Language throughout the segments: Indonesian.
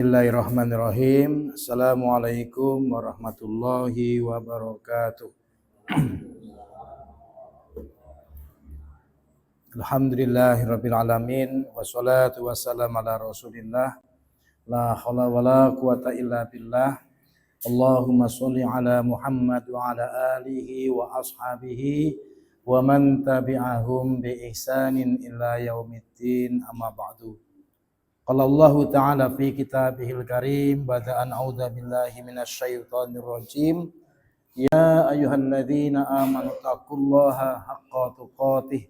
Bismillahirrahmanirrahim. Assalamualaikum warahmatullahi wabarakatuh. Alhamdulillahirabbil alamin wassalatu wassalamu ala Rasulillah. La haula wala quwata illa billah. Allahumma sholli ala Muhammad wa ala alihi wa ashabihi wa man tabi'ahum bi ihsanin ila yaumiddin, amma ba'du. Qala Allah Ta'ala fi kitabihil karim bada'an a'udzu billahi minasyaitonir rajim. Ya ayyuhalladzina amanu taqullaha haqqa tuqatih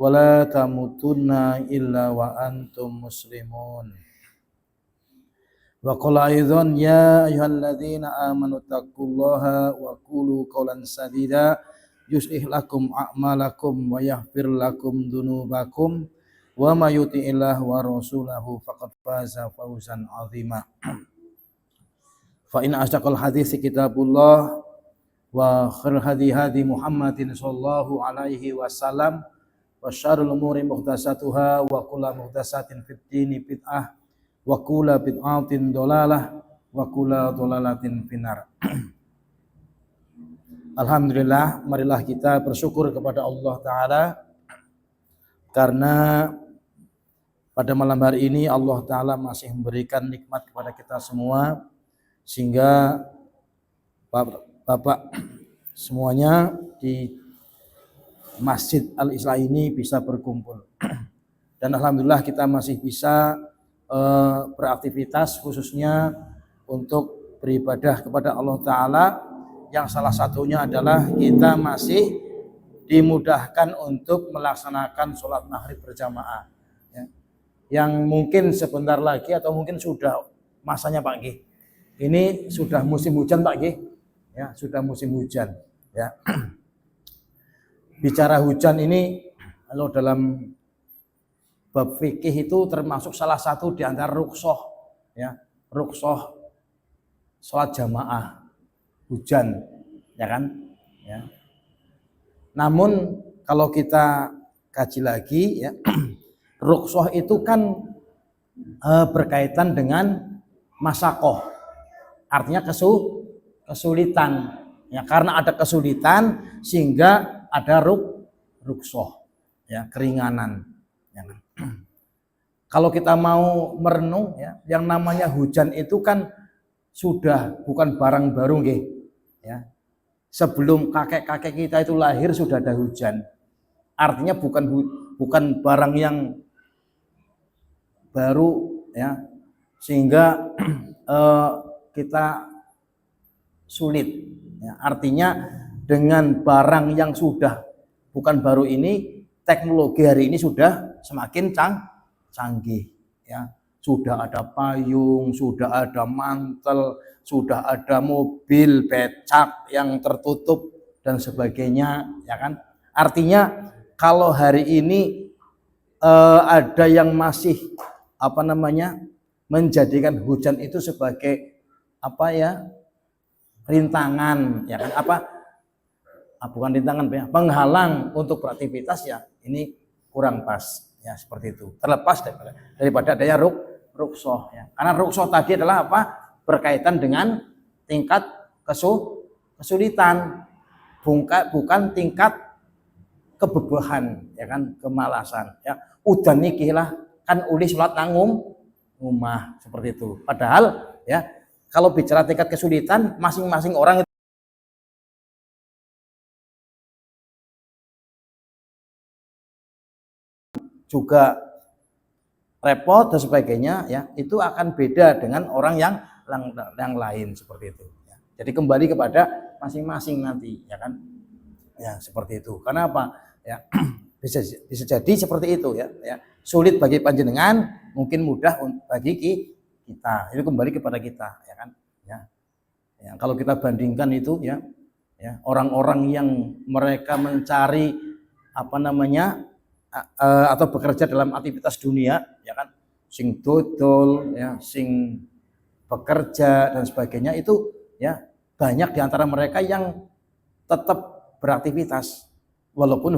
wa la tamutunna illa wa antum muslimun. Wa qala aidzan ya ayyuhalladzina amanu taqullaha wa qulu qawlan sadida yuslih lakum a'malakum wa yaghfir lakum dzunubakum wa may yuti'illah wa rasulahu faqad faza fawzan 'azima. Fa in asdaqal hadits kitabullah wa khairul hadi Muhammadin sallallahu alaihi wasallam wa syarrul umuri muhdatsatuha wa kullu muhdatsatin fid dini bid'ah wa kullu bid'atin dhalalah wa kullu dhalalatin finnar. Alhamdulillah, marilah kita bersyukur kepada Allah Ta'ala karena pada malam hari ini Allah Ta'ala masih memberikan nikmat kepada kita semua, sehingga Bapak semuanya di Masjid Al-Islah ini bisa berkumpul. Dan Alhamdulillah kita masih bisa beraktivitas, khususnya untuk beribadah kepada Allah Ta'ala, yang salah satunya adalah kita masih dimudahkan untuk melaksanakan sholat maghrib berjamaah. Yang mungkin sebentar lagi atau mungkin sudah masanya Pak G. Ini sudah musim hujan Pak G. Ya, sudah musim hujan. Ya. Bicara hujan ini, kalau dalam bab fikih itu termasuk salah satu di antara rukhsah, ya, rukhsah sholat jamaah hujan, ya kan? Ya. Namun kalau kita kaji lagi, ya. Rukhsah itu kan berkaitan dengan masakoh, artinya kesulitan. Ya, karena ada kesulitan sehingga ada rukhsah, ya, keringanan. Ya. Kalau kita mau merenung, ya, yang namanya hujan itu kan sudah bukan barang baru, ya. Sebelum kakek-kakek kita itu lahir sudah ada hujan. Artinya bukan barang yang baru, ya, sehingga kita sulit, ya. Artinya dengan barang yang sudah bukan baru ini, teknologi hari ini sudah semakin canggih, ya. Sudah ada payung, sudah ada mantel, sudah ada mobil becak yang tertutup dan sebagainya, ya kan. Artinya kalau hari ini ada yang masih menjadikan hujan itu sebagai rintangan, ya kan, bukan rintangan, ya, penghalang untuk beraktivitas, ya, ini kurang pas, ya, seperti itu. Terlepas daripada adanya rukhsah, ya. Karena rukhsah tadi adalah berkaitan dengan tingkat kesulitan, bukan tingkat kebebahan, ya kan, kemalasan, ya. Udan niki lah kan uli sholat nangum rumah, seperti itu. Padahal, ya, kalau bicara tingkat kesulitan, masing-masing orang itu juga repot dan sebagainya, ya, itu akan beda dengan orang yang lain, seperti itu, ya. Jadi kembali kepada masing-masing nanti, ya kan, ya, seperti itu. Karena apa, ya, bisa jadi seperti itu, ya, ya. Sulit bagi panjenengan, mungkin mudah bagi kita. Itu kembali kepada kita, ya kan, ya. Ya, kalau kita bandingkan itu, ya, ya, orang-orang yang mereka mencari atau bekerja dalam aktivitas dunia, ya kan, sing dodol, ya, sing bekerja dan sebagainya, itu, ya, banyak diantara mereka yang tetap beraktivitas walaupun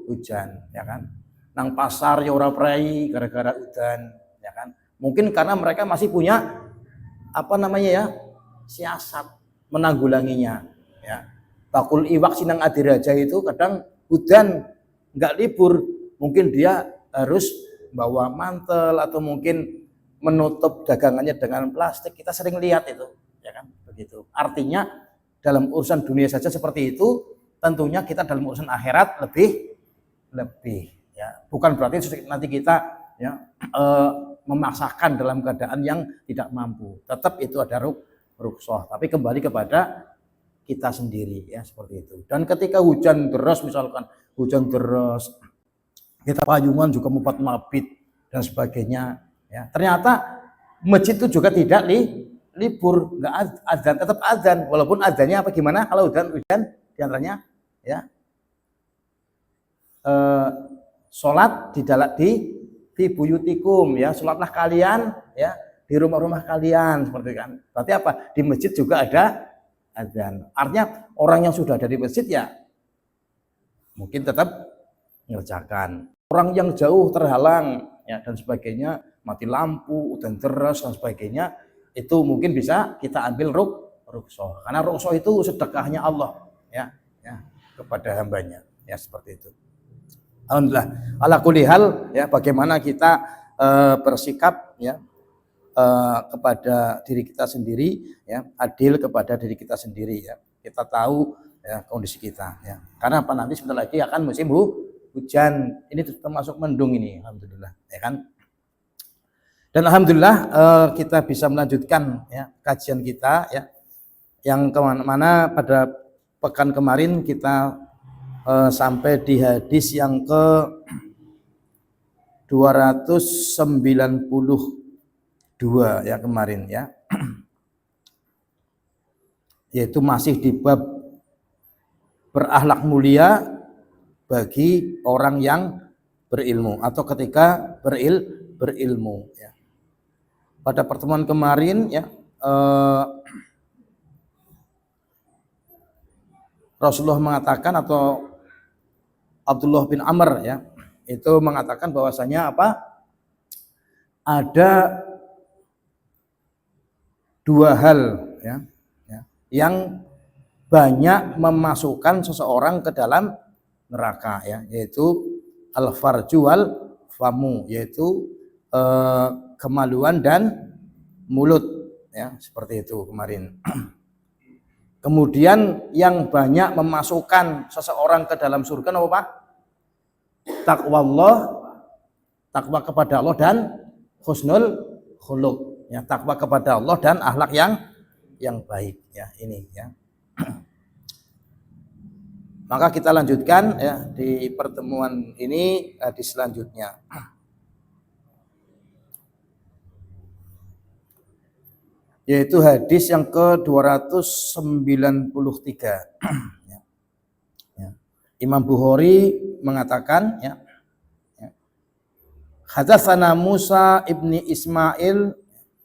hujan, ya kan. Nang pasar ya ora prei gara-gara udan, ya kan. Mungkin karena mereka masih punya apa namanya ya, siasat menanggulanginya ya. Bakul iwak sinang adiraja itu kadang hujan nggak libur, mungkin dia harus bawa mantel atau mungkin menutup dagangannya dengan plastik. Kita sering lihat itu, ya kan, begitu. Artinya dalam urusan dunia saja seperti itu, tentunya kita dalam urusan akhirat lebih ya. Bukan berarti nanti kita ya memaksakan dalam keadaan yang tidak mampu. Tetap itu ada rukhsah, tapi kembali kepada kita sendiri ya, seperti itu. Dan ketika hujan deras, misalkan hujan deras, kita payungan juga mabit dan sebagainya ya. Ternyata masjid itu juga tidak libur, nggak azan, tetap azan, walaupun azannya apa gimana kalau hujan diantaranya ya sholat di buyutikum ya, sholatlah kalian ya di rumah-rumah kalian, seperti itu kan. Berarti apa? Di masjid juga ada azan. Artinya orang yang sudah ada di masjid ya mungkin tetap mengerjakan. Orang yang jauh terhalang ya dan sebagainya, mati lampu dan deras dan sebagainya, itu mungkin bisa kita ambil rukhsah. Karena rukhsah itu sedekahnya Allah ya kepada hambanya ya, seperti itu. Alhamdulillah. Ala kulli hal ya, bagaimana kita bersikap ya kepada diri kita sendiri ya, adil kepada diri kita sendiri ya. Kita tahu ya kondisi kita ya. Karena apa, nanti sebentar lagi akan musim hujan. Ini termasuk mendung ini, alhamdulillah ya kan. Dan alhamdulillah kita bisa melanjutkan ya kajian kita ya, yang kemana-mana. Pada pekan kemarin kita sampai di hadis yang ke 292 ya kemarin ya, yaitu masih di bab berakhlak mulia bagi orang yang berilmu atau ketika berilmu ya. Pada pertemuan kemarin ya Rasulullah mengatakan, atau Abdullah bin Amr ya, itu mengatakan bahwasanya apa, ada dua hal ya yang banyak memasukkan seseorang ke dalam neraka ya, yaitu al-farju wal famu, yaitu kemaluan dan mulut ya, seperti itu kemarin. Kemudian yang banyak memasukkan seseorang ke dalam surga apa Pak? Taqwallah, takwa kepada Allah, dan husnul khuluq ya, takwa kepada Allah dan akhlak yang baik ya, ini ya. Maka kita lanjutkan ya di pertemuan ini di selanjutnya. Yaitu hadis yang ke-293 ya. Imam Bukhari mengatakan ya, Hadatsana Musa ibni Ismail,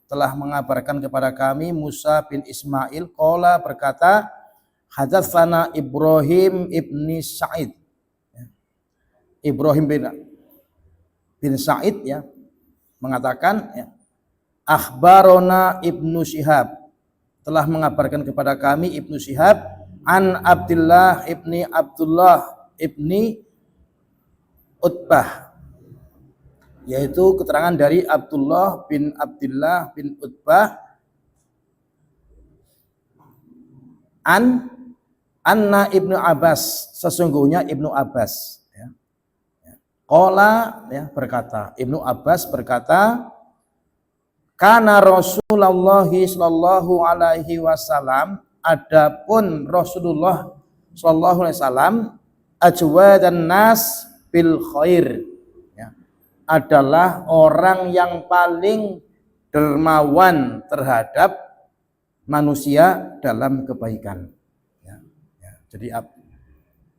telah mengabarkan kepada kami Musa bin Ismail, qala berkata, Hadatsana Ibrahim ibni Sa'id ya. Ibrahim bin Sa'id ya mengatakan ya, akhbarona Ibnu Syihab, telah mengabarkan kepada kami Ibnu Syihab, an Abdullah ibni Utbah, yaitu keterangan dari Abdullah bin Utbah, anna Ibnu Abbas, sesungguhnya Ibnu Abbas ya. Qala ya, berkata, Ibnu Abbas berkata, Kana Rasulullah sallallahu alaihi wasallam, adapun Rasulullah sallallahu alaihi wasallam, ajwadan nas bil khair ya, adalah orang yang paling dermawan terhadap manusia dalam kebaikan ya. Jadi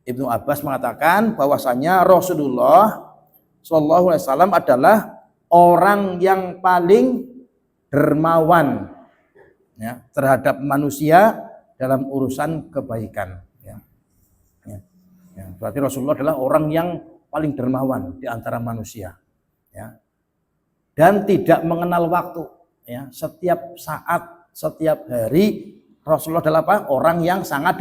Ibnu Abbas mengatakan bahwasanya Rasulullah sallallahu alaihi wasallam adalah orang yang paling dermawan ya, terhadap manusia dalam urusan kebaikan ya. Berarti Rasulullah adalah orang yang paling dermawan di antara manusia ya, dan tidak mengenal waktu ya. Setiap saat setiap hari Rasulullah adalah apa? Orang yang sangat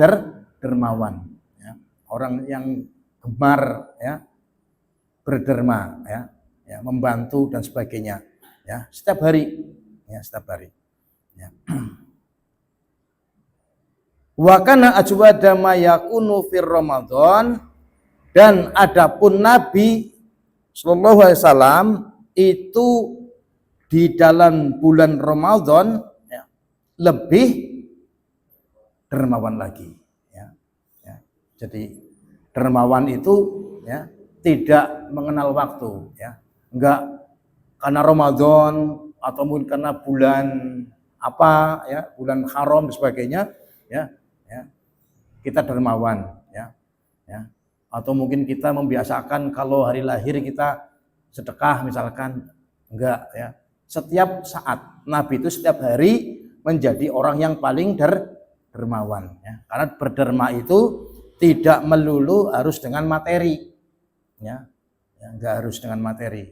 dermawan, ya. Orang yang gemar, ya, berderma, ya, ya, membantu dan sebagainya, ya, setiap hari, ya, setiap hari, ya. Wa kana ajwada ma yakunu fir Ramadan, dan adapun Nabi sallallahu alaihi wasallam itu di dalam bulan Ramadan, ya, lebih dermawan lagi, ya, ya. Jadi dermawan itu, ya, tidak mengenal waktu, ya, enggak karena Ramadan atau mungkin karena bulan apa, ya, bulan haram dan sebagainya, ya, ya, kita dermawan, ya, ya. Atau mungkin kita membiasakan kalau hari lahir kita sedekah misalkan, enggak, ya. Setiap saat Nabi itu setiap hari menjadi orang yang paling dermawan, ya. Karena berderma itu tidak melulu harus dengan materi, ya, ya, enggak harus dengan materi,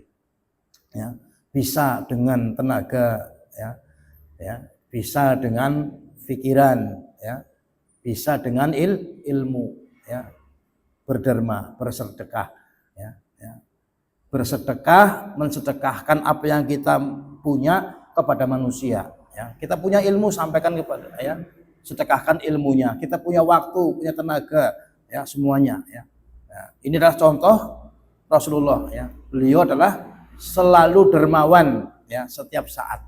ya, bisa dengan tenaga, ya, ya, bisa dengan pikiran, ya, bisa dengan ilmu, ya, berderma, bersedekah, ya, ya. Bersedekah, mensedekahkan apa yang kita punya kepada manusia, ya. Kita punya ilmu, sampaikan kepada, ya, sedekahkan ilmunya. Kita punya waktu, punya tenaga, ya, semuanya, ya. Nah, ini adalah contoh Rasulullah, ya. Beliau adalah selalu dermawan, ya, setiap saat,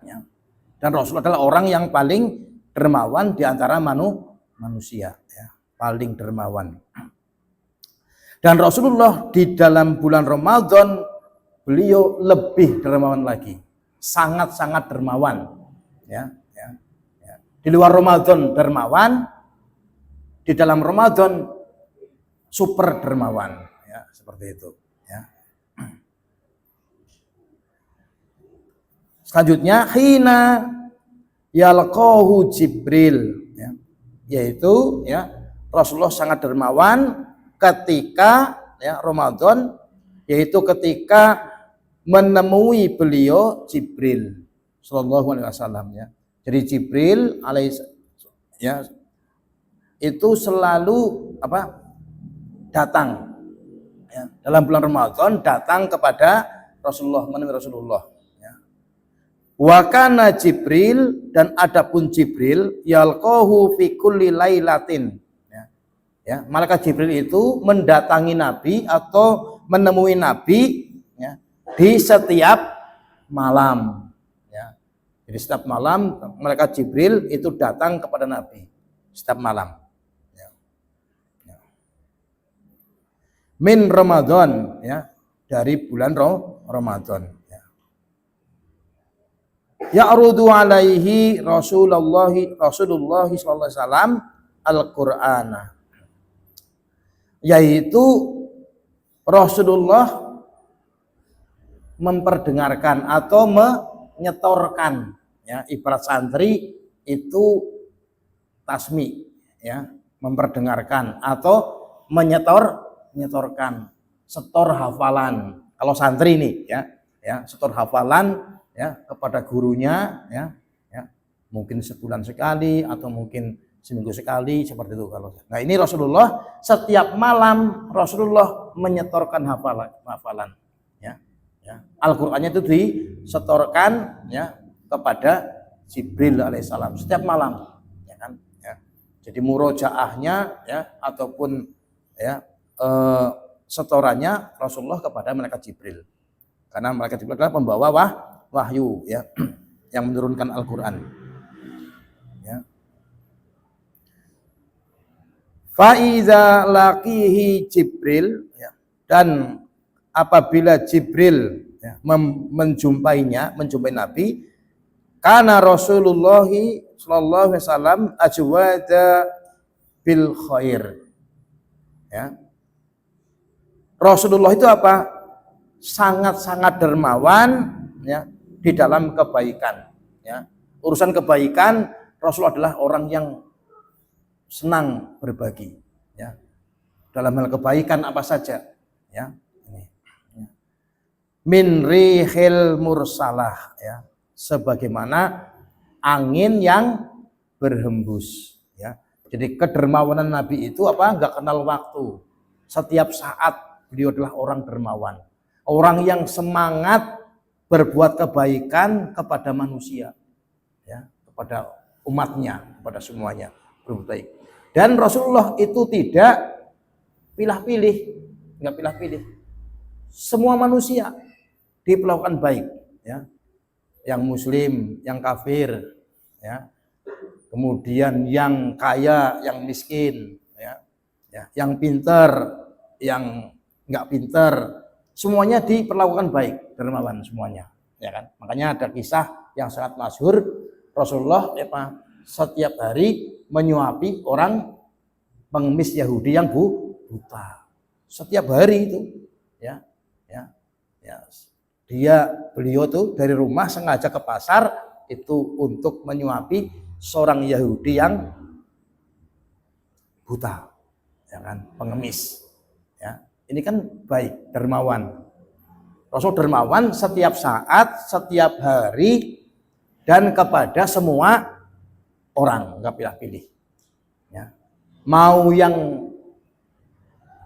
ya. Dan Rasulullah adalah orang yang paling dermawan di antara manusia, ya, paling dermawan. Dan Rasulullah di dalam bulan Ramadan beliau lebih dermawan lagi, sangat-sangat dermawan, ya, ya, ya. Di luar Ramadan dermawan, di dalam Ramadan super dermawan, ya, seperti itu, ya. Selanjutnya hina yalqahu Jibril, ya, yaitu, ya, Rasulullah sangat dermawan ketika, ya, Ramadan, yaitu ketika menemui beliau Jibril sallallahu alaihi wasallam, ya. Jadi Jibril ya, itu selalu apa? Datang, ya, dalam bulan Ramadan datang kepada Rasulullah, menemui Rasulullah, ya. Wa kana Jibril, dan adapun Jibril yalqahu fi kulli lailatin, ya, malaikat Jibril itu mendatangi Nabi atau menemui Nabi, ya, di setiap malam, ya. Jadi setiap malam malaikat Jibril itu datang kepada Nabi setiap malam, ya. Ya. Min Ramadan, ya, dari bulan Ramadan, ya. Ya'rudu alaihi Rasulullah sallallahu alaihi wasallam Al-Qur'ana, yaitu Rasulullah memperdengarkan atau menyetorkan, ya, ibarat santri itu tasmi, ya, memperdengarkan atau menyetorkan, setor hafalan. Kalau santri ini, ya, ya, setor hafalan, ya, kepada gurunya, ya, ya, mungkin sebulan sekali atau mungkin seminggu sekali, seperti itu kalau. Nah, ini Rasulullah setiap malam Rasulullah menyetorkan hafalan, ya, ya. Al-Qur'annya itu disetorkan, ya, kepada Jibril alaihissalam setiap malam, ya kan, ya. Jadi murojaahnya, ya, ataupun, ya, setorannya Rasulullah kepada malaikat Jibril, karena malaikat Jibril adalah pembawa wahyu, ya, yang menurunkan Al-Qur'an, ya. Faiza laqihi Jibril, ya, dan apabila Jibril, ya, menjumpai Nabi, karena Rasulullah sallallahu alaihi wasallam ajwada bil khair, ya. Rasulullah itu apa? Sangat-sangat dermawan, ya, di dalam kebaikan, ya. Urusan kebaikan Rasulullah adalah orang yang senang berbagi, ya, dalam hal kebaikan apa saja, ya. Ini, ya. Min rihil mursalah, ya, sebagaimana angin yang berhembus. Ya. Jadi kedermawanan Nabi itu apa? Enggak kenal waktu. Setiap saat beliau adalah orang dermawan. Orang yang semangat berbuat kebaikan kepada manusia, ya, kepada umatnya, kepada semuanya berbuat baik. Dan Rasulullah itu tidak pilih-pilih, nggak pilih-pilih. Semua manusia diperlakukan baik, ya. Yang muslim, yang kafir, ya. Kemudian yang kaya, yang miskin, ya. Ya, yang pintar, yang nggak pintar, semuanya diperlakukan baik, dermawan semuanya, ya kan? Makanya ada kisah yang sangat masyhur, Rasulullah setiap hari menyuapi orang pengemis Yahudi yang buta. Setiap hari itu, ya, ya, ya. Beliau tuh dari rumah sengaja ke pasar itu untuk menyuapi seorang Yahudi yang buta, ya kan, pengemis, ya. Ini kan baik, dermawan. Rasul dermawan setiap saat, setiap hari, dan kepada semua orang, nggak pilih-pilih. Ya. Mau yang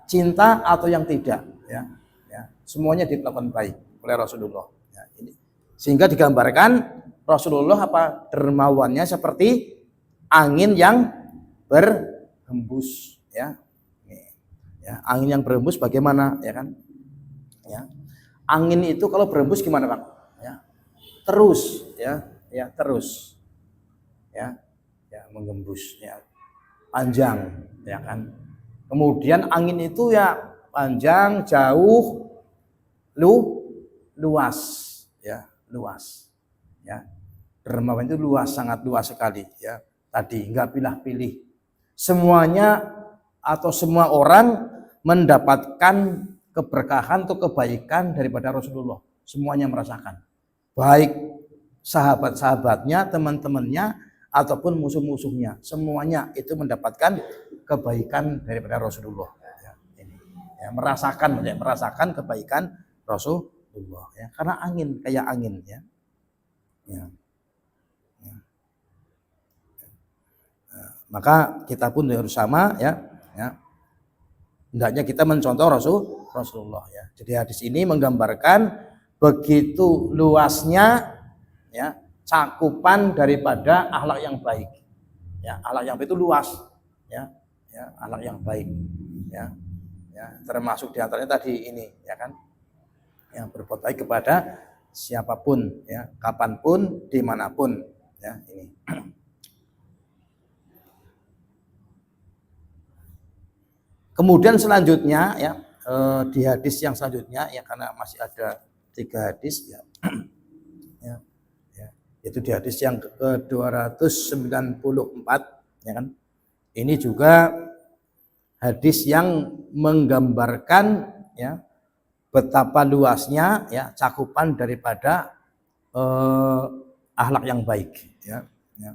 cinta atau yang tidak, ya. Ya. Semuanya dilakukan baik oleh Rasulullah. Ya, ini. Sehingga digambarkan Rasulullah dermawannya seperti angin yang berhembus, ya. Ya, angin yang berhembus bagaimana, ya kan? Ya. Angin itu kalau berhembus gimana, Bang? Ya. Terus, ya, terus. Ya. Ya, menggembus, ya. Panjang, ya kan? Kemudian angin itu ya panjang, jauh, luas, ya, luas. Ya. Dermawan itu luas, sangat luas sekali, ya. Tadi enggak pilih-pilih. Semuanya atau semua orang mendapatkan keberkahan atau kebaikan daripada Rasulullah. Semuanya merasakan. Baik sahabat-sahabatnya, teman-temannya, ataupun musuh-musuhnya. Semuanya itu mendapatkan kebaikan daripada Rasulullah. Ya, ini. Ya, merasakan kebaikan Rasulullah. Ya, karena angin, kayak angin. Ya. Ya. Ya. Ya. Maka kita pun harus sama, ya. Ya. Hendaknya kita mencontoh Rasulullah, ya. Jadi hadis ini menggambarkan begitu luasnya, ya, cakupan daripada akhlak yang baik. Ya, akhlak yang baik itu luas, ya. Ya, akhlak yang baik, ya. Ya, termasuk diantaranya tadi ini, ya kan? Yang berbuat baik kepada siapapun, ya, kapanpun, dimanapun, ya, ini. Kemudian selanjutnya, ya, di hadis yang selanjutnya, ya, karena masih ada 3 hadis, ya, ya, ya, itu di hadis yang ke-294, ya kan. Ini juga hadis yang menggambarkan, ya, betapa luasnya, ya, cakupan daripada akhlak yang baik, ya, ya.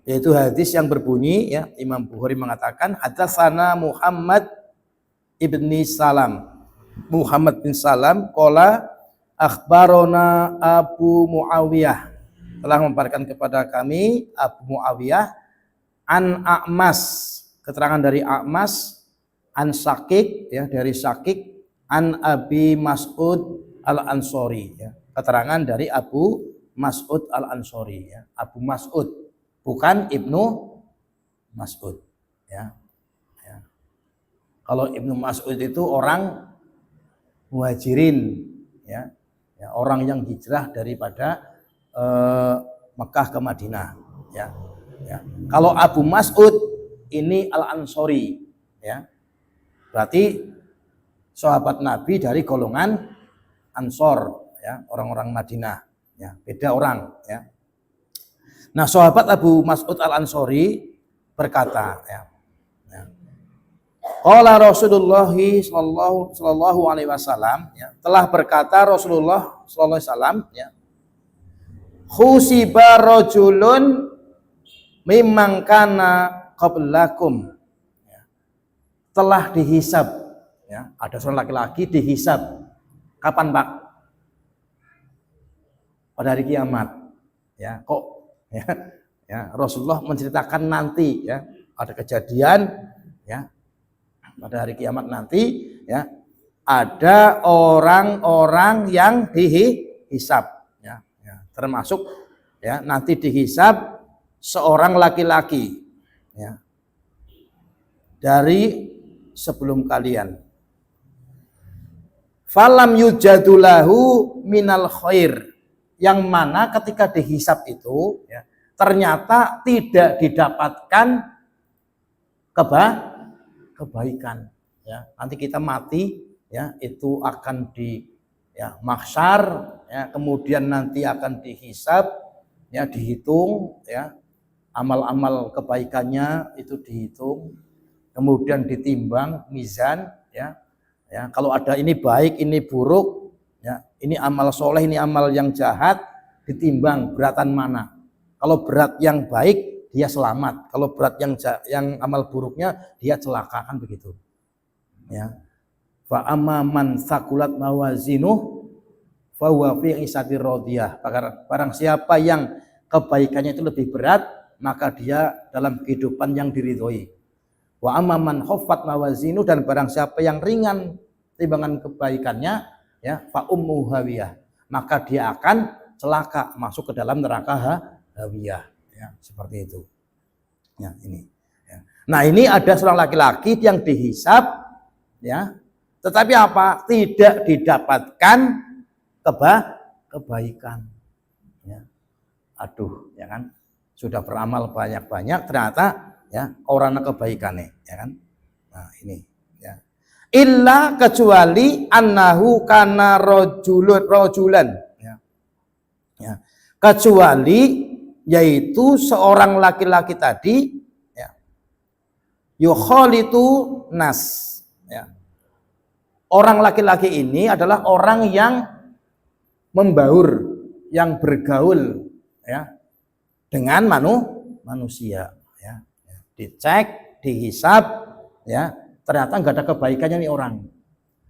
Yaitu hadis yang berbunyi, ya, Imam Bukhari mengatakan hadatsana Muhammad ibni Salam, Muhammad bin Salam qala akhbarona Abu Muawiyah, telah memberitakan kepada kami Abu Muawiyah an A'mas, keterangan dari A'mas, an Syakik, ya, dari Syakik, an Abi Mas'ud al-Ansori, ya, keterangan dari Abu Mas'ud al-Ansori, ya, Abu Mas'ud, bukan Ibnu Mas'ud, ya. Ya. Kalau Ibnu Mas'ud itu orang muhajirin, ya, ya, orang yang hijrah daripada Mekah ke Madinah, ya. Ya. Kalau Abu Mas'ud ini Al-Ansori, ya, berarti sahabat Nabi dari golongan Ansor, ya, orang-orang Madinah, ya, beda orang, ya. Nah, sahabat Abu Mas'ud Al-Ansori berkata, ya, ya, qala Rasulullah sallallahu alaihi wasallam, ya, telah berkata Rasulullah sallallahu alaihi wasallam, ya, khusiba rajulun mimman kana qablakum, ya, telah dihisab, ya, ada seorang laki-laki dihisab. Kapan, Pak? pada hari kiamat. Ya, kok ya, ya Rasulullah menceritakan nanti ya ada kejadian ya pada hari kiamat nanti ya ada orang-orang yang dihisab ya, ya termasuk ya nanti dihisab seorang laki-laki ya dari sebelum kalian. Falam yujadulahu minal khair, yang mana ketika dihisab itu ya, ternyata tidak didapatkan kebaikan ya. Nanti kita mati ya itu akan di ya mahsyar ya, kemudian nanti akan dihisab ya, dihitung ya, amal-amal kebaikannya itu dihitung, kemudian ditimbang mizan ya. Ya, kalau ada ini baik, ini buruk, ya, ini amal soleh, ini amal yang jahat, ditimbang beratan mana. Kalau berat yang baik, dia selamat. Kalau berat yang amal buruknya, dia celaka, kan begitu. Ya. Fa amma man sakulat mawazinuh fa huwa fi isatir radiyah. Barang siapa yang kebaikannya itu lebih berat, maka dia dalam kehidupan yang diridhoi. Wa amma man khaffat mawazinuh, dan barang siapa yang ringan timbangan kebaikannya ya fa ummu hawiyah, maka dia akan celaka masuk ke dalam neraka hawiyah ya, seperti itu ya ini ya. Nah ini ada seorang laki-laki yang dihisab ya, tetapi apa, tidak didapatkan kebaikan ya. Aduh ya kan, sudah beramal banyak-banyak ternyata ya orang kebaikannya ya kan. Nah ini ya, illa kecuali annahu kana rojulan ya. Ya. Kecuali yaitu seorang laki-laki tadi ya, yukhalitu nas ya. Orang laki-laki ini adalah orang yang membaur, yang bergaul ya dengan manusia ya. Dicek, dihisab ya, ternyata nggak ada kebaikannya nih orang,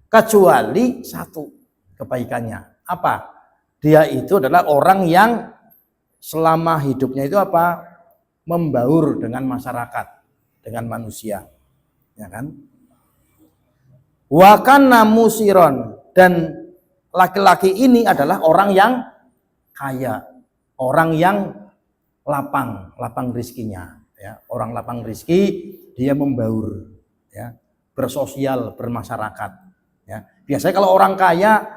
kecuali satu kebaikannya. Apa? Dia itu adalah orang yang selama hidupnya itu apa? Membaur dengan masyarakat, dengan manusia, ya kan? Wa kana musiron, dan laki-laki ini adalah orang yang kaya, orang yang lapang rizkinya, ya. Orang lapang rizki, dia membaur, ya, bersosial, bermasyarakat. Ya. Biasanya kalau orang kaya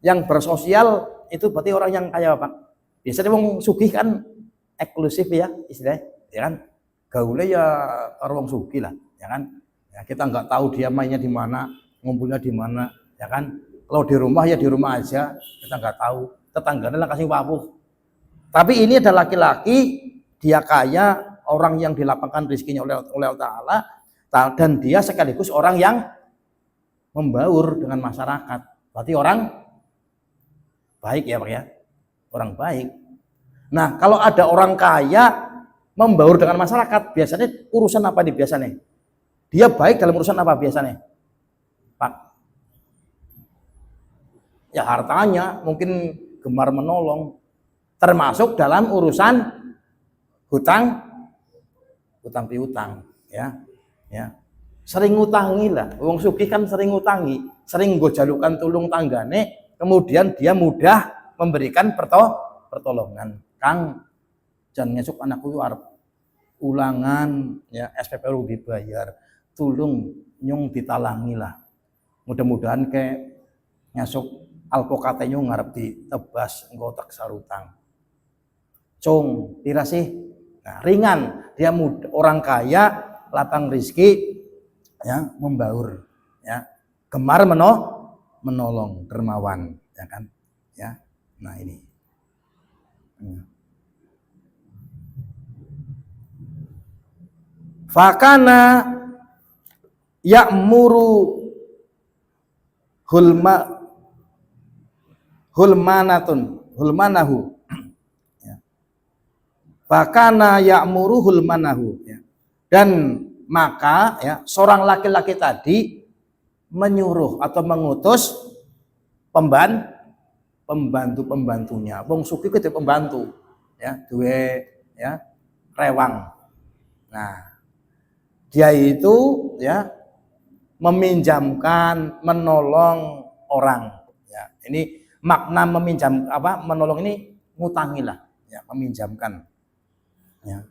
yang bersosial itu berarti orang yang kaya, Pak. Biasanya wong sugih kan eksklusif ya istilahnya, ya kan? Gaulnya ya karo wong sugih lah, ya kan? Ya, kita nggak tahu dia mainnya di mana, ngumpulnya di mana, ya kan? Kalau di rumah ya di rumah aja, kita nggak tahu. Tetangganya lah kasih wapuh. Tapi ini ada laki-laki, dia kaya, orang yang dilapangkan rezekinya oleh Allah Ta'ala, dan dia sekaligus orang yang membaur dengan masyarakat. Berarti orang baik ya Pak ya, orang baik. Nah kalau ada orang kaya membaur dengan masyarakat, biasanya urusan apa nih biasanya? Dia baik dalam urusan apa biasanya, Pak? Ya hartanya, mungkin gemar menolong, termasuk dalam urusan hutang piutang, ya, ya. Sering ngutangi lah, wong sugih kan sering ngutangi, sering nggo jalukan tulung tanggane, kemudian dia mudah memberikan pertolongan. Kang, jangan ngesuk anakku arep ulangan, ya SPP lu dibayar, tulung nyung ditalangi lah. Mudah-mudahan kayak ngesuk alpokate nyung ngarep ditebas engko tak sarutang. Cung, pira sih? Nah, ringan, dia muda, orang kaya, lapang rizki, ya, membaur, ya, gemar menolong, dermawan, ya kan, ya. Nah ini. Fakana ya'muru hulmanahu. Fakana ya'muru hulmanahu, ya. Dan maka ya seorang laki-laki tadi menyuruh atau mengutus pembantunya. Wong sugih kudu pembantu, ya, duwe ya rewang. Nah, dia itu ya meminjamkan, menolong orang. Ya, ini makna meminjam menolong ini ngutangi lah, ya, meminjamkan. Ya.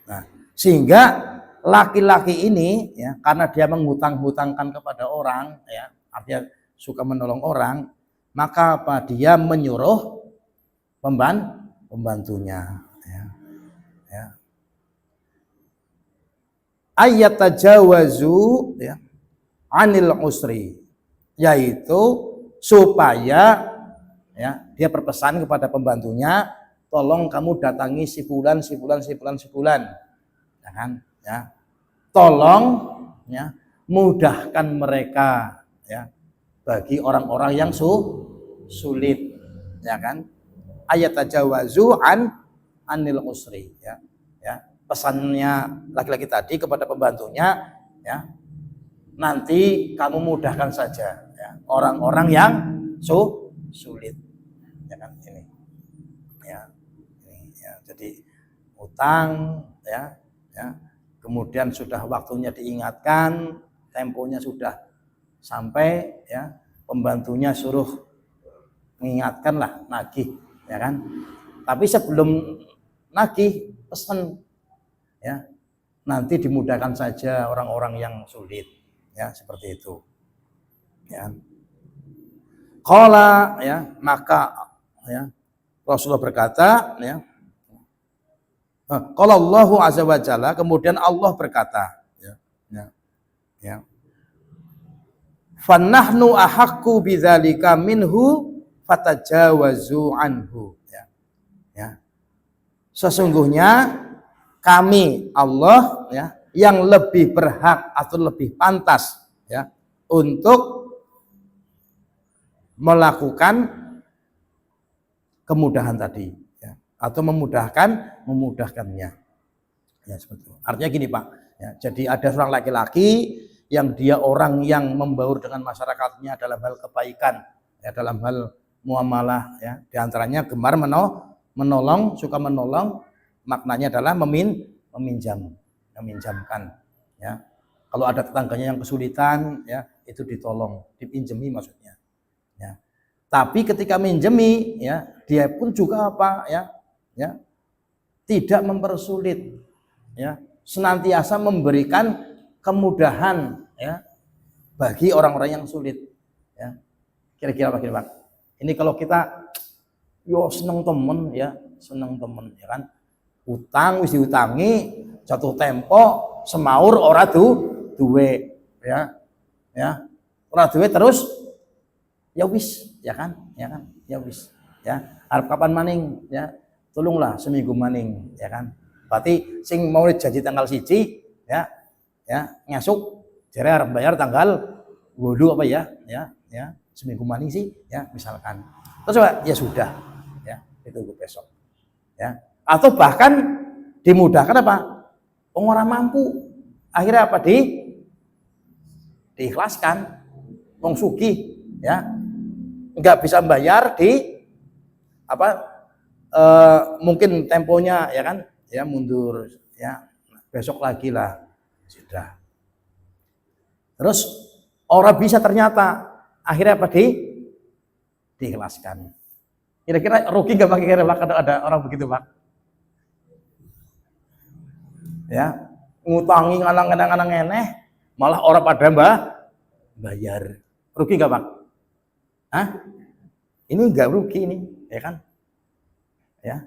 Nah, sehingga laki-laki ini ya karena dia menghutang-hutangkan kepada orang, ya, artinya suka menolong orang, maka dia menyuruh pembantunya. Ya. Ya. Ayat tajawazu ya anil usri, yaitu supaya ya dia berpesan kepada pembantunya, tolong kamu datangi si fulan, ya kan, ya, tolong ya mudahkan mereka ya bagi orang-orang yang sulit, ya kan. Ayat tajawazu anil usri, ya, ya, pesannya laki-laki tadi kepada pembantunya, ya, nanti kamu mudahkan saja ya orang-orang yang sulit, ya kan, ini ya, ini ya, jadi utang ya, ya, kemudian sudah waktunya diingatkan, temponya sudah sampai, ya, pembantunya suruh mengingatkan lah, nagih, ya kan, tapi sebelum nagih pesan ya nanti dimudahkan saja orang-orang yang sulit, ya, seperti itu, ya. Qala, ya, maka ya Rasulullah berkata, ya, qala Allahu azza wa jalla, kemudian Allah berkata, ya, ya, ya, fanahnu ahaqqu bidzalika minhu fatajawazu anhu, ya, ya, sesungguhnya kami Allah ya yang lebih berhak atau lebih pantas ya untuk melakukan kemudahan tadi ya, atau memudahkannya ya, seperti itu. Artinya gini Pak ya, jadi ada seorang laki-laki yang dia orang yang membaur dengan masyarakatnya dalam hal kebaikan ya, dalam hal muamalah ya, diantaranya gemar menolong, suka menolong, maknanya adalah meminjamkan ya. Kalau ada tetangganya yang kesulitan ya, itu ditolong, dipinjemi maksudnya ya. Tapi ketika minjemi ya, dia pun juga apa ya, ya, tidak mempersulit ya, senantiasa memberikan kemudahan ya bagi orang-orang yang sulit ya. Kira-kira apa Pak? Ini kalau kita yo seneng temen ya, ya kan, utang wis diutangi jatuh tempo semaur ora duwe ya, ya, ora duwe terus ya wis, ya kan, ya wis ya, arep kapan maning ya, tolonglah seminggu maning, ya kan, berarti sing mau janji tanggal 1 ya, ya, ngasuk jare arep bayar tanggal 8 apa ya, ya, seminggu maning sih ya misalkan, terus ya sudah ya, itu besok ya. Atau bahkan dimudahkan apa? Orang mampu, akhirnya apa? Diikhlaskan, wong sugih, ya, nggak bisa bayar apa? Mungkin temponya, ya kan, ya mundur, ya besok lagi lah, sudah. Terus orang bisa ternyata, akhirnya apa? Diikhlaskan. Kira-kira rugi nggak Pak? Kira-kira kalau ada orang begitu Pak? Ya, ngutangi nganang-nganang eneh, malah orang pada bayar, rugi nggak Pak? Hah? Ini nggak rugi ini, ya kan? Ya,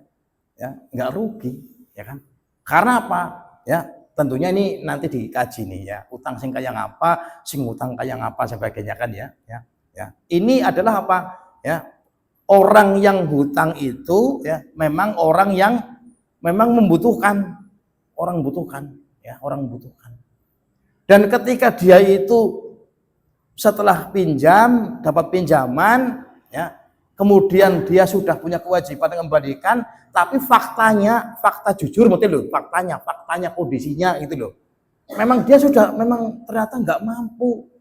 ya nggak rugi, ya kan? Karena apa? Ya, tentunya ini nanti dikaji nih ya, utang sing kaya ngapa, sing utang kaya ngapa sebagainya kan ya, ya, ya. Ini adalah apa? Ya, orang yang hutang itu ya memang orang yang memang membutuhkan. Orang butuhkan, ya, orang butuhkan. Dan ketika dia itu setelah pinjam, dapat pinjaman, ya, kemudian dia sudah punya kewajiban mengembalikan, tapi fakta jujur, betul loh, faktanya kondisinya itu loh. Memang dia sudah, memang ternyata nggak mampu,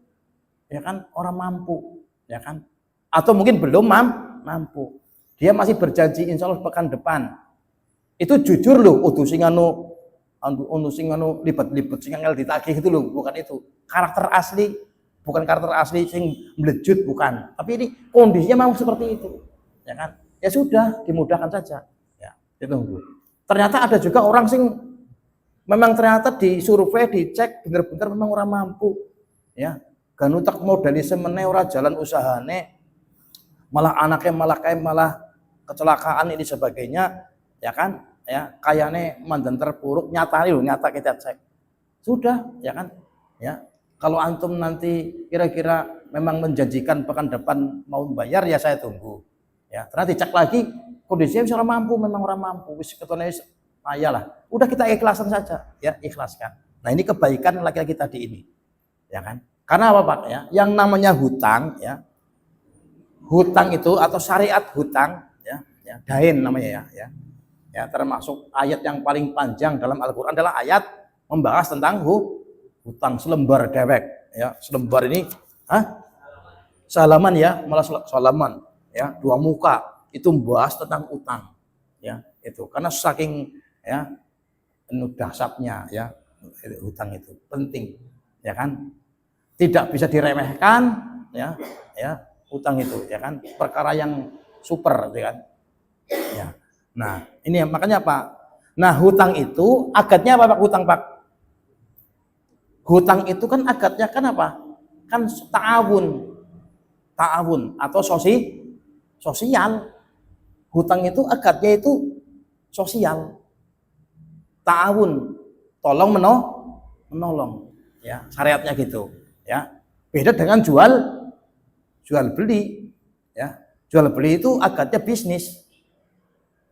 ya kan, orang mampu, ya kan, atau mungkin belum mampu. Dia masih berjanji insya Allah pekan depan. Itu jujur loh, sing anu libat-libat sing angel ditagih itu loh, bukan itu. Karakter asli, bukan karakter asli sing melejut, bukan. Tapi ini kondisinya memang seperti itu. Ya kan? Ya sudah, dimudahkan saja. Ya, ditunggu. Ternyata ada juga orang sing memang ternyata di survei, dicek bener-bener memang orang mampu. Ya. Ganutak modalisme ora jalan usahane, malah anaknya malah kecelakaan ini sebagainya, ya kan? Ya, kayaknya mandan terpuruk, nyata kita cek. Sudah, ya kan? Ya. Kalau antum nanti kira-kira memang menjanjikan pekan depan mau bayar, ya saya tunggu. Ya, ternyata dicek lagi kondisinya orang mampu, memang orang mampu. Wis ketone ayalah. Udah kita ikhlasan saja, ya, ikhlaskan. Nah, ini kebaikan laki-laki tadi ini. Ya kan? Karena apa Pak ya? Yang namanya hutang ya. Hutang itu atau syariat hutang ya, dain namanya ya. Ya, termasuk ayat yang paling panjang dalam Al-Qur'an adalah ayat membahas tentang hutang selembar dewek ya. Selembar ini salaman ya, malah salaman ya, 2 muka itu membahas tentang utang. Ya, itu. Karena saking ya dahsyatnya ya hutang itu penting ya kan? Tidak bisa diremehkan ya hutang itu ya kan, perkara yang super ya kan ya. Nah ini makanya Pak, nah hutang itu akadnya apa Pak? Hutang itu kan akadnya kan apa, kan ta'awun atau sosial. Hutang itu akadnya itu sosial, ta'awun, tolong menolong ya, syariatnya gitu ya. Beda dengan jual beli ya. Jual beli itu akadnya bisnis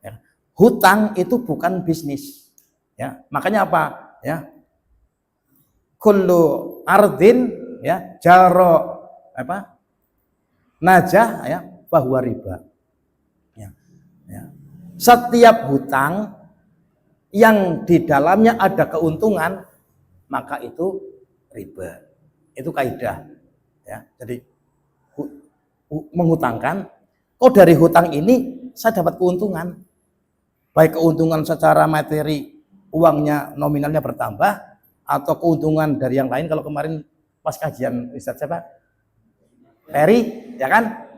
ya. Hutang itu bukan bisnis ya. Makanya apa ya, kullu ardin ya jaro apa najah ya bahwa riba ya. Setiap hutang yang di dalamnya ada keuntungan maka itu riba. Itu kaidah ya. Jadi menghutangkan, kok dari hutang ini saya dapat keuntungan, baik keuntungan secara materi, uangnya nominalnya bertambah, atau keuntungan dari yang lain. Kalau kemarin pas kajian Ustadz siapa? Peri, ya kan?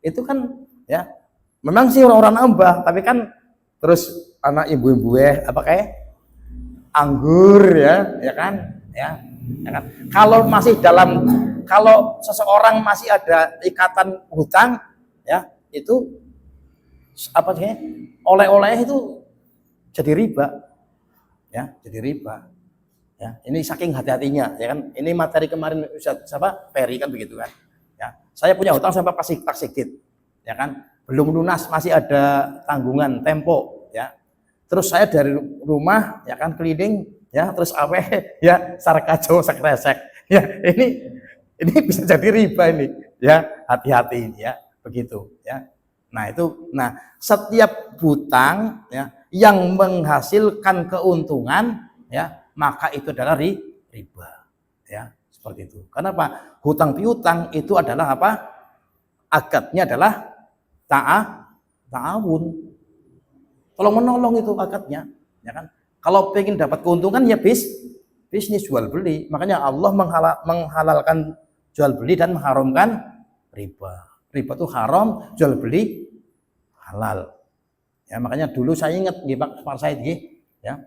Itu kan ya memang sih orang-orang nambah, tapi kan terus anak ibu-ibu apa kayak anggur ya kan? Kalau seseorang masih ada ikatan hutang ya, itu apa sih, oleh-oleh itu jadi riba ya, ini saking hati-hatinya ya kan. Ini materi kemarin Ustaz siapa Peri kan begitu kan ya. Saya punya hutang sampai Pak Sigit ya kan, belum lunas, masih ada tanggungan tempo ya. Terus saya dari rumah ya kan keliling ya, terus ya sarkajo sakresek ya, ini bisa jadi riba ini ya, hati-hati ya begitu ya. Nah setiap hutang ya yang menghasilkan keuntungan ya maka itu adalah riba ya, seperti itu. Karena apa? Hutang piutang itu adalah apa? Akadnya adalah ta'awun, tolong menolong itu akadnya ya kan. Kalau pengen dapat keuntungan ya bisnis jual beli. Makanya Allah menghalalkan jual beli dan mengharamkan riba. Riba itu haram, jual beli halal. Ya makanya dulu saya ingat nggih Pak Said nggih ya.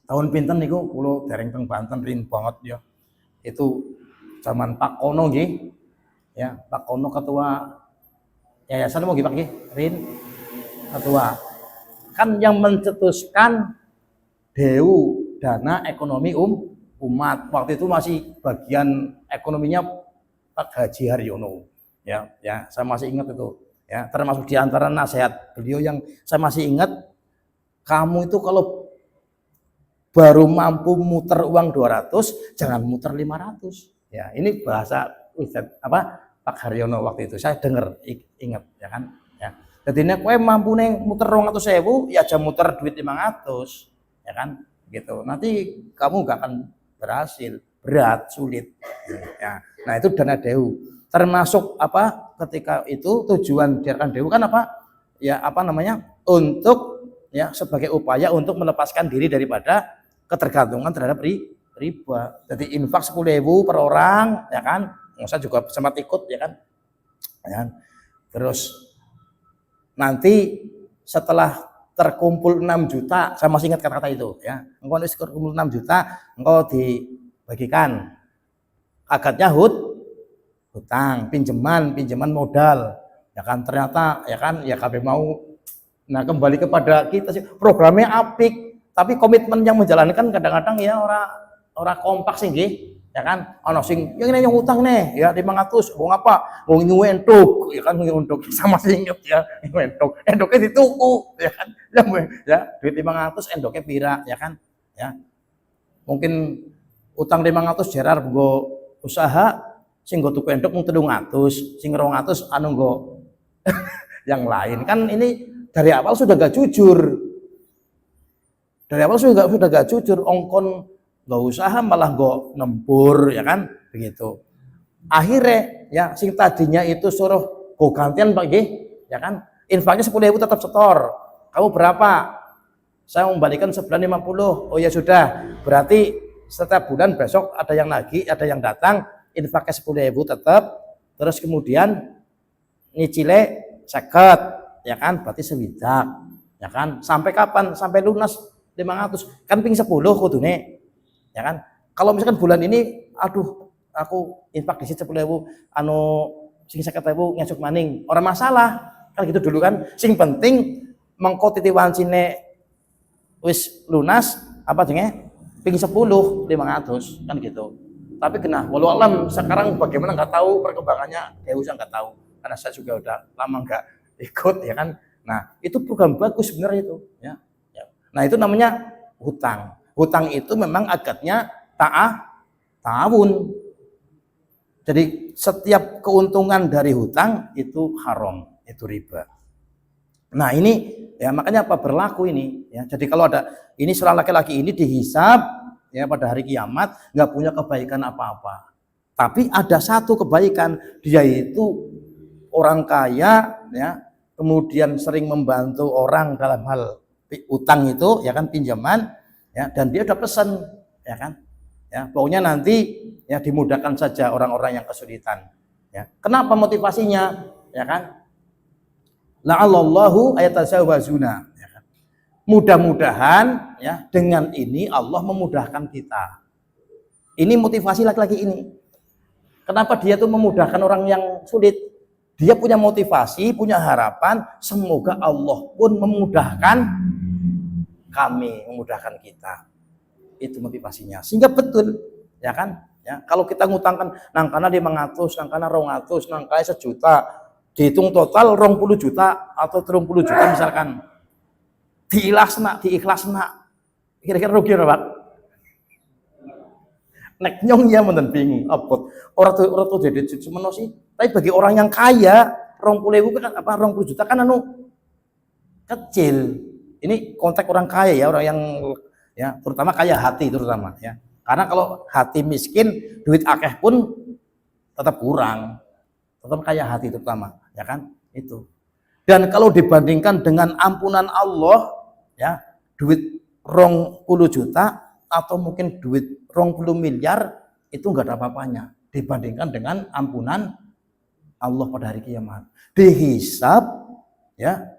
Tahun pinten niku kula dereng teng Banten rin banget ya. Itu zaman Pak Kono nggih. Ya, Pak Kono ketua yayasan mau nggih Pak nggih, rin ketua. Kan yang mencetuskan dana ekonomi umat. Waktu itu masih bagian ekonominya Pak Haji Haryono. Ya, saya masih ingat itu. Ya, termasuk di antara nasihat beliau yang saya masih ingat, kamu itu kalau baru mampu muter uang 200, jangan muter 500. Ya, ini bahasa Pak Haryono waktu itu. Saya dengar, ingat ya kan. Ya. Jadi nek kowe mampu muter 200.000, ya aja muter duit 500. Ya kan gitu, nanti kamu gak akan berhasil, berat, sulit ya. Nah itu dana dewu. termasuk apa ketika itu tujuan diarahkan dewa kan apa ya apa namanya untuk ya sebagai upaya untuk melepaskan diri daripada ketergantungan terhadap riba. Jadi infak 10.000 per orang ya kan, saya juga sempat ikut ya kan. Ya. Terus nanti setelah terkumpul 6 juta, saya masih ingat kata-kata itu ya. Engkau terkumpul 6 juta, engkau dibagikan akadnya hutang, pinjaman modal. Ya kan ternyata ya kan ya KB mau. Nah, kembali kepada kita sih programnya apik, tapi komitmen yang menjalankan kadang-kadang ya orang kompak sih nggih. Ya kan ono sing yang ini yang hutang nih ya 500 wong apa wong nyentuk ya kan untuk sama sing inget ya nyentuk endoknya dituku ya kan ya duit 500 endoknya pira ya kan ya mungkin utang 500 jerar nggo usaha sing nggo tuku endok mung 300 sing 200 anu nggo yang lain kan ini dari awal sudah gak jujur gak jujur ongkon nggak usaha malah nggak nempur ya kan begitu akhirnya ya sing tadinya itu suruh go gantian bagi ya kan infaknya 10.000 tetap setor kamu berapa saya membalikan sebulan 50 oh ya sudah berarti setiap bulan besok ada yang lagi ada yang datang infaknya 10.000 tetap terus kemudian nyicile 50 ya kan berarti sewidak ya kan sampai kapan sampai lunas 500 kan ping 10 kudune ya kan kalau misalkan bulan ini aduh aku infak di situ 10.000 anu sing 50.000 ngesuk maning orang masalah kan gitu dulu kan sing penting mengko titiwan sine wis lunas apa jenenge ping 10 500 kan gitu tapi kena walau alam sekarang bagaimana nggak tahu perkembangannya ya usah nggak tahu karena saya juga udah lama nggak ikut ya kan nah itu program bagus sebenarnya itu ya nah itu namanya hutang itu memang akadnya ta'awun. Jadi setiap keuntungan dari hutang itu haram, itu riba. Nah ini ya makanya apa berlaku ini ya. Jadi kalau ada ini seorang laki-laki ini dihisab ya pada hari kiamat nggak punya kebaikan apa-apa. Tapi ada satu kebaikan dia itu orang kaya ya, kemudian sering membantu orang dalam hal utang itu ya kan pinjaman ya dan dia udah pesan ya kan ya pokoknya nanti ya dimudahkan saja orang-orang yang kesulitan ya kenapa motivasinya ya kan la'allallahu ayatasawazuna ya kan mudah-mudahan ya dengan ini Allah memudahkan kita ini motivasi laki-laki ini kenapa dia tuh memudahkan orang yang sulit dia punya motivasi punya harapan semoga Allah pun memudahkan kami memudahkan kita itu motivasinya sehingga betul ya kan ya kalau kita ngutangkan nangkana 500 nangkana 200 nangkana 1 juta dihitung total 20 juta atau 30 juta misalkan diikhlasna kira-kira rugi ora Pak nek nyong ya menen bingung abot orang tuh jadi semeno sih tapi bagi orang yang kaya 20.000 kan apa 20 juta kan anu kecil ini konteks orang kaya ya orang yang ya terutama kaya hati terutama ya karena kalau hati miskin duit akeh pun tetap kurang tetap kaya hati terutama ya kan itu dan kalau dibandingkan dengan ampunan Allah ya duit 20 juta atau mungkin duit 20 miliar itu enggak ada apa-apanya dibandingkan dengan ampunan Allah pada hari kiamat dihisab ya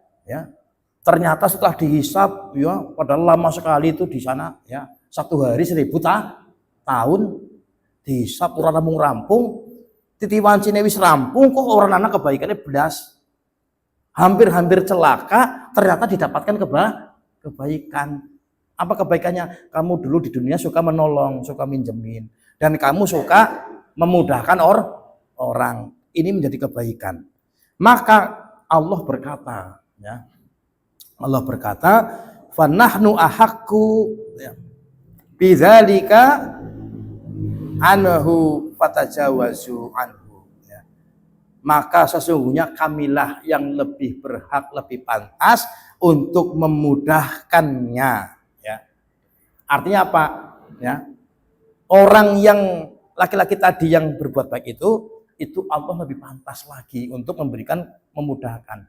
ternyata setelah dihisab ya padahal lama sekali itu di sana ya 1 hari 1000 tahun dihisab ora rampung titiwan cine wis rampung kok orang anak kebaikannya belas hampir celaka ternyata didapatkan kebaikan apa kebaikannya kamu dulu di dunia suka menolong suka minjemin dan kamu suka memudahkan orang ini menjadi kebaikan maka Allah berkata ya Allah berkata, "Fanahnu ahaqqu bidzalika anhu fatajawazu anhu." Ya. Maka sesungguhnya kamilah yang lebih berhak, lebih pantas untuk memudahkannya. Ya. Artinya apa? Ya. Orang yang laki-laki tadi yang berbuat baik itu itu Allah lebih pantas lagi untuk memberikan, memudahkan.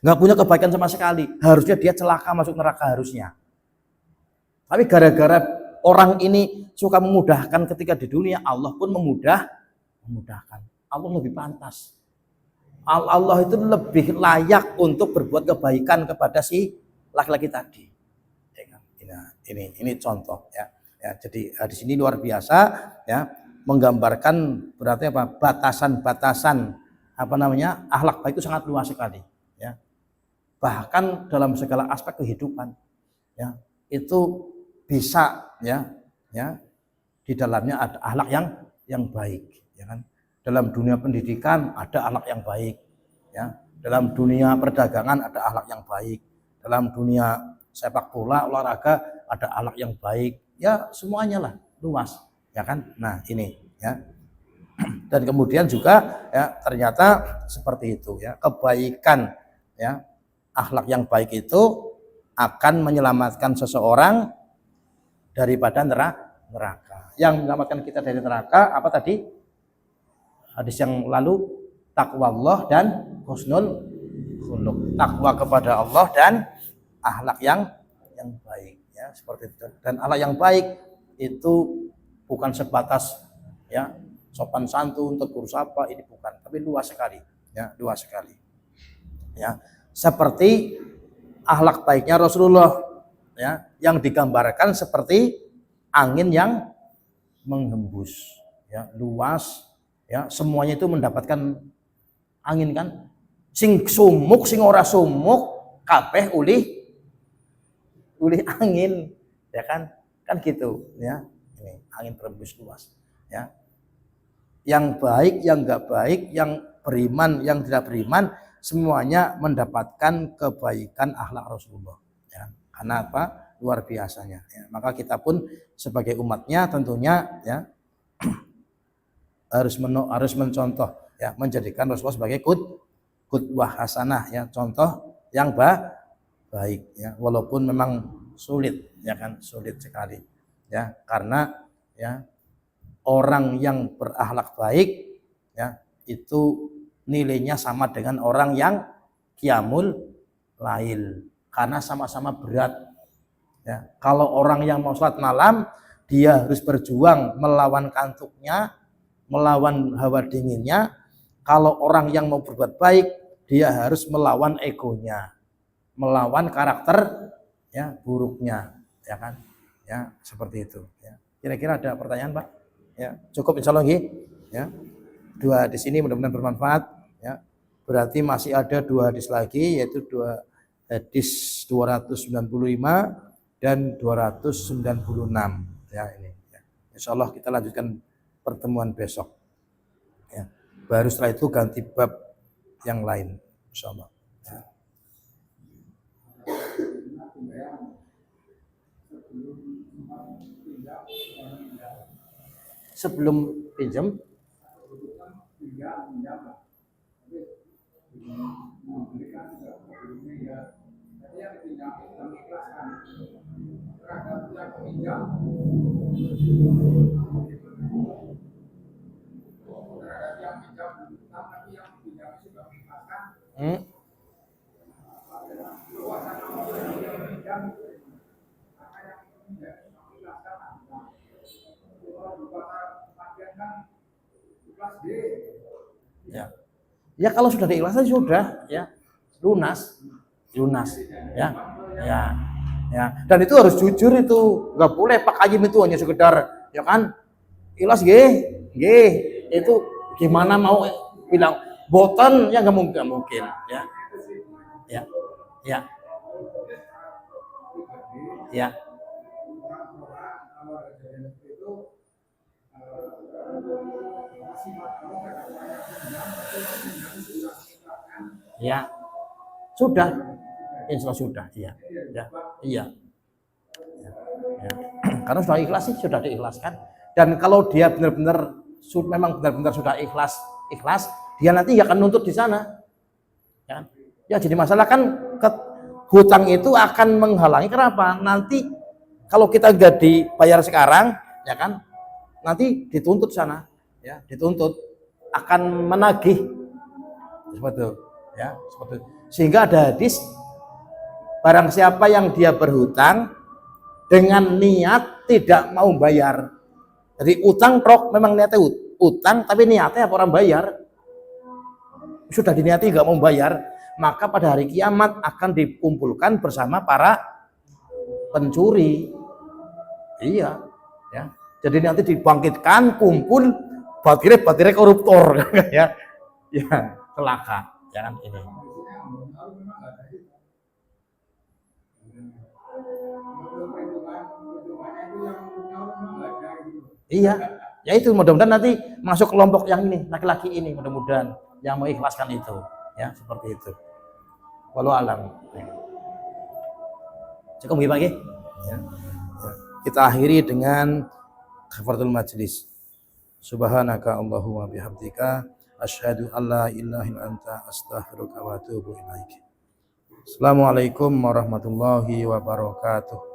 Nggak punya kebaikan sama sekali, harusnya dia celaka masuk neraka harusnya. Tapi gara-gara orang ini suka memudahkan ketika di dunia, Allah pun memudahkan. Allah lebih pantas. Allah itu lebih layak untuk berbuat kebaikan kepada si laki-laki tadi. Ini contoh ya. Jadi di sini luar biasa ya, menggambarkan berarti apa? Batasan-batasan akhlak baik itu sangat luas sekali ya. Bahkan dalam segala aspek kehidupan ya, itu bisa ya di dalamnya ada akhlak yang baik ya kan. Dalam dunia pendidikan ada akhlak yang baik ya. Dalam dunia perdagangan ada akhlak yang baik. Dalam dunia sepak bola, olahraga ada akhlak yang baik. Ya semuanya lah luas ya kan. Nah ini ya. Dan kemudian juga ya ternyata seperti itu ya, kebaikan ya, akhlak yang baik itu akan menyelamatkan seseorang daripada neraka. Yang menyelamatkan kita dari neraka apa tadi? Hadis yang lalu, takwa Allah dan husnul khuluq. Takwa kepada Allah dan akhlak yang baik ya, seperti itu. Dan akhlak yang baik itu bukan sebatas ya sopan santun, tegur sapa, ini bukan, tapi luas sekali ya, luas sekali. Ya, seperti akhlak baiknya Rasulullah ya, yang digambarkan seperti angin yang menghembus ya, luas ya, semuanya itu mendapatkan angin kan, sing sumuk sing ora sumuk kabeh ulih angin ya kan gitu ya. Ini angin berembus luas ya, yang baik yang enggak baik, yang beriman yang tidak beriman, semuanya mendapatkan kebaikan akhlak Rasulullah ya. Karena apa? Luar biasanya ya. Maka kita pun sebagai umatnya tentunya ya harus mencontoh ya, menjadikan Rasulullah sebagai qudwah hasanah ya, contoh yang baik ya, walaupun memang sulit ya kan, sulit sekali ya, karena ya orang yang berakhlak baik ya itu nilainya sama dengan orang yang qiyamul lail, karena sama-sama berat ya. Kalau orang yang mau sholat malam dia harus berjuang melawan kantuknya, melawan hawa dinginnya. Kalau orang yang mau berbuat baik dia harus melawan egonya, melawan karakter ya buruknya ya kan ya, seperti itu ya. Kira-kira ada pertanyaan Pak ya? Cukup insyaallah ya. Dua hadis ini mudah-mudahan bermanfaat ya. Berarti masih ada dua hadis lagi, yaitu dua hadis 295 dan 296 ya ini ya. Insyaallah kita lanjutkan pertemuan besok ya. Baru setelah itu ganti bab yang lain insyaallah ya. Sebelum pinjam ya. Ya kalau sudah diikhlaskan sudah ya, lunas ya. Ya. Dan itu harus jujur, itu nggak boleh Pak Kayim itu hanya sekedar ya kan ikhlas itu gimana mau bilang boten ya, nggak mungkin ya. Ya sudah, insya Allah sudah ya. Karena sudah ikhlas sih, sudah diikhlaskan. Dan kalau dia benar-benar memang benar-benar sudah ikhlas, dia nanti nggak akan nuntut di sana ya. Jadi masalah kan hutang itu akan menghalangi. Kenapa? Nanti kalau kita nggak dibayar sekarang ya kan, nanti dituntut sana ya, dituntut akan menagih seperti itu, ya, seperti itu. Sehingga ada hadis, barang siapa yang dia berhutang dengan niat tidak mau bayar. Jadi utang trok memang niatnya utang, tapi niatnya apa orang bayar. Sudah diniati nggak mau bayar, maka pada hari kiamat akan dikumpulkan bersama para pencuri. Iya, ya. Jadi nanti dibangkitkan kumpul batirnya koruptor ya. Ya, celaka. Jangan ini. Iya, ya itu mudah-mudahan nanti masuk kelompok yang ini, laki-laki ini mudah-mudahan yang mengikhlaskan itu, ya seperti itu. Walau alam. Cukup bagi. Ya. Kita akhiri dengan kafaratul majlis. Subhanaka Allahumma bihamdika asyhadu an la ilaha illa anta astaghfiruka wa atubu ilaik. Assalamualaikum warahmatullahi wabarakatuh.